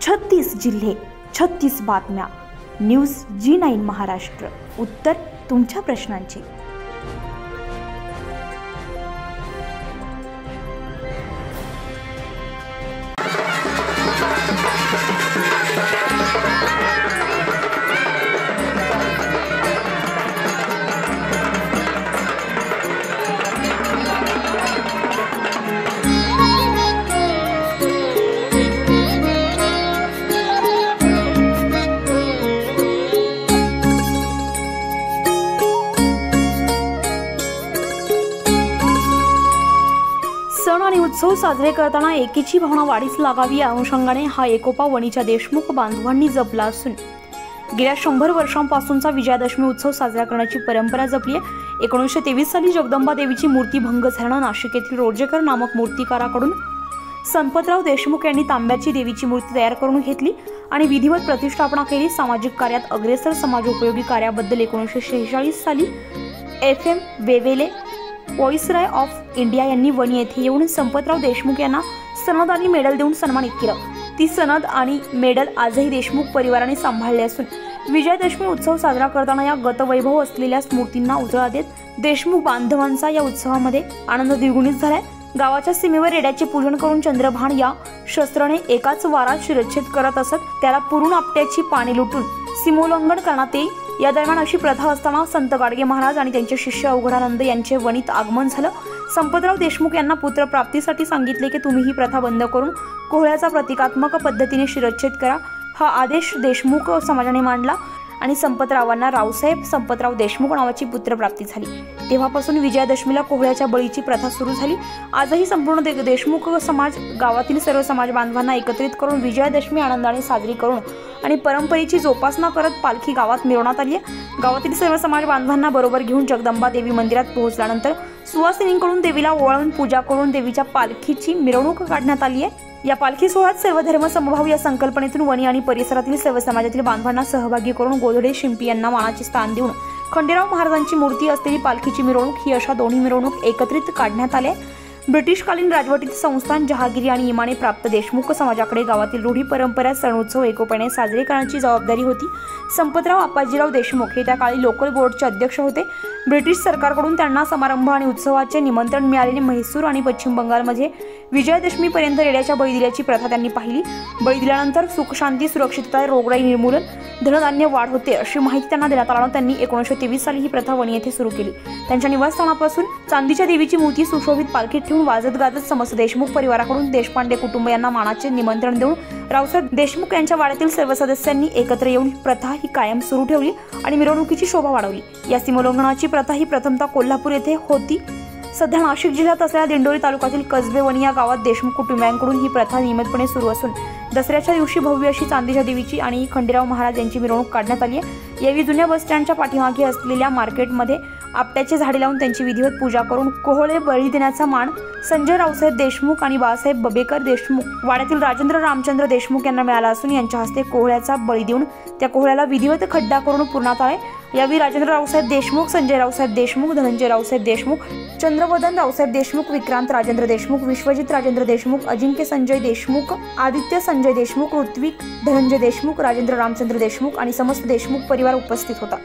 36 जिल्हे, 36 बातम्या. News G9 Maharashtra. उत्तर तुमच्या प्रश्नांची. सण आणि उत्सव साजरे करताना एकीची भावना वाढीस लागावी या अनुषंगाने हा एकोपा वणीच्या देशमुख बांधवांनी जपला असून गेल्या 100 वर्षांपासूनचा विजयादशमी उत्सव साजरा करण्याची परंपरा जपली आहे. 1923 साली जगदंबा देवीची मूर्ती भंग झाल्याने नाशिक येथील रोजेकर नामक मूर्तिकाराकडून संपतराव देशमुख यांनी तांब्याची देवीची मूर्ती तयार करून घेतली आणि विधिवत प्रतिष्ठापना केली. सामाजिक कार्यात अग्रेसर समाजोपयोगी कार्याबद्दल 1946 साली FM वेवेले व्हॉइसरॉय ऑफ इंडिया यांनी वणी येथे येऊन संपतराव देशमुख यांना सनद आणि मेडल देऊन सन्मानित केलं. ती सनद आणि मेडल आजही देशमुख परिवाराने सांभाळले असून विजयादशमी उत्सव साजरा करताना या गतवैभव असलेल्या स्मृतींना उजाळा देत देशमुख बांधवांचा या उत्सवामध्ये आनंद द्विगुणित झालाय. गावाच्या सीमेवर रेड्याचे पूजन करून चंद्रभान या शस्त्राने एकाच वारात शिरच्छेद करत असत. त्याला पुरून आपट्याची पाने लुटून सीमोल्लंघन करण्यात येई. या दरम्यान अशी प्रथा असताना संत गाडगे महाराज आणि त्यांचे शिष्य अवघडानंद यांचे वणीत आगमन झालं. संपतराव देशमुख यांना पुत्र प्राप्तीसाठी सांगितले की तुम्ही ही प्रथा बंद करून कोहळ्याचा प्रतिकात्मक पद्धतीने शिरच्छेद करा. हा आदेश देशमुख समाजाने मांडला आणि संपतरावांना रावसाहेब संपतराव देशमुख नावाची पुत्रप्राप्ती झाली. तेव्हापासून विजयादशमीला कोहळ्याच्या बळीची प्रथा सुरू झाली. आजही संपूर्ण देशमुख समाज गावातील सर्व समाज बांधवांना एकत्रित करून विजयादशमी आनंदाने साजरी करून आणि परंपरेची जोपासना करत पालखी गावात मिरवण्यात आली आहे. गावातील सर्व समाज बांधवांना बरोबर घेऊन जगदंबा देवी मंदिरात पोहोचल्यानंतर सुवासिनींकडून देवीला ओवाळून पूजा करून देवीच्या पालखीची मिरवणूक काढण्यात आली आहे. या पालखी सोहळ्यात सर्व धर्म समभाव या संकल्पनेतून वणी आणि परिसरातील सर्व समाजातील बांधवांना सहभागी करून गोधडे शिंपी यांना मानाचे स्थान देऊन खंडेराव महाराजांची मूर्ती असलेली पालखीची मिरवणूक ही अशा दोन्ही मिरवणूक एकत्रित काढण्यात आल्या. ब्रिटिशकालीन राजवटीत संस्थान जहागिरी आणि इमाने प्राप्त देशमुख समाजाकडे गावातील रूढी परंपरा सण उत्सव एकोप्याने साजरे करण्याची जबाबदारी होती. संपतराव आप्पाजीराव देशमुख हे त्या काळी लोकल बोर्डचे अध्यक्ष होते. ब्रिटिश सरकारकडून त्यांना समारंभ आणि उत्सवाचे निमंत्रण मिळालेले म्हैसूर आणि पश्चिम बंगालमध्ये विजयादशमीपर्यंत रेड्याच्या बळी दिल्याची प्रथा त्यांनी पाहिली. बळी दिल्यानंतर सुख शांती सुरक्षितता रोगराई निर्मूलन धनधान्य वाढ होते अशी माहिती त्यांना देण्यात आल्याने त्यांनी 1923 साली ही प्रथा वणी येथे सुरू केली. त्यांच्या निवासस्थानापासून चांदीच्या देवीची मूर्ती सुशोभित पालखीत ठेवून वाजत गाजत समस्त देशमुख परिवाराकडून देशपांडे कुटुंब यांना मानाचे निमंत्रण देऊन रावसाहेब देशमुख यांच्या वाड्यातील सर्व सदस्यांनी एकत्र येऊन प्रथा ही कायम सुरू ठेवली आणि मिरवणुकीची शोभा वाढवली. या सीमोल्लंघनाची प्रथा ही प्रथमतः कोल्हापूर येथे होती. सध्या नाशिक जिल्ह्यात असलेल्या दिंडोरी तालुक्यातील कसबे वणी या गावात देशमुख कुटुंबियांकडून ही प्रथा नियमितपणे सुरू असून दसऱ्याच्या दिवशी भव्य अशी चांदीच्या देवीची आणि खंडेराव महाराज यांची मिरवणूक काढण्यात आली आहे. यावेळी जुन्या बस स्टँडच्या पाठीमागे असलेल्या मार्केटमध्ये आपट्याचे झाडे लावून त्यांची विधिवत पूजा करून कोहळे बळी देण्याचा मान संजय रावसाहेब देशमुख आणि बाळासाहेब बबेकर देशमुख वाड्यातील राजेंद्र रामचंद्र देशमुख यांना मिळाला असून यांच्या हस्ते कोहळ्याचा बळी देऊन त्या कोहळ्याला विधिवत खड्डा करून पूर्णात आले. यावेळी राजेंद्र रावसाहेब देशमुख, संजय रावसाहेब देशमुख, धनंजय रावसाहेब देशमुख, चंद्रवदन रावसाहेब देशमुख, विक्रांत राजेंद्र देशमुख, विश्वजित राजेंद्र देशमुख, अजिंक्य संजय देशमुख, आदित्य संजय देशमुख, ऋत्विक धनंजय देशमुख, राजेंद्र रामचंद्र देशमुख आणि समस्त देशमुख परिवार उपस्थित होता.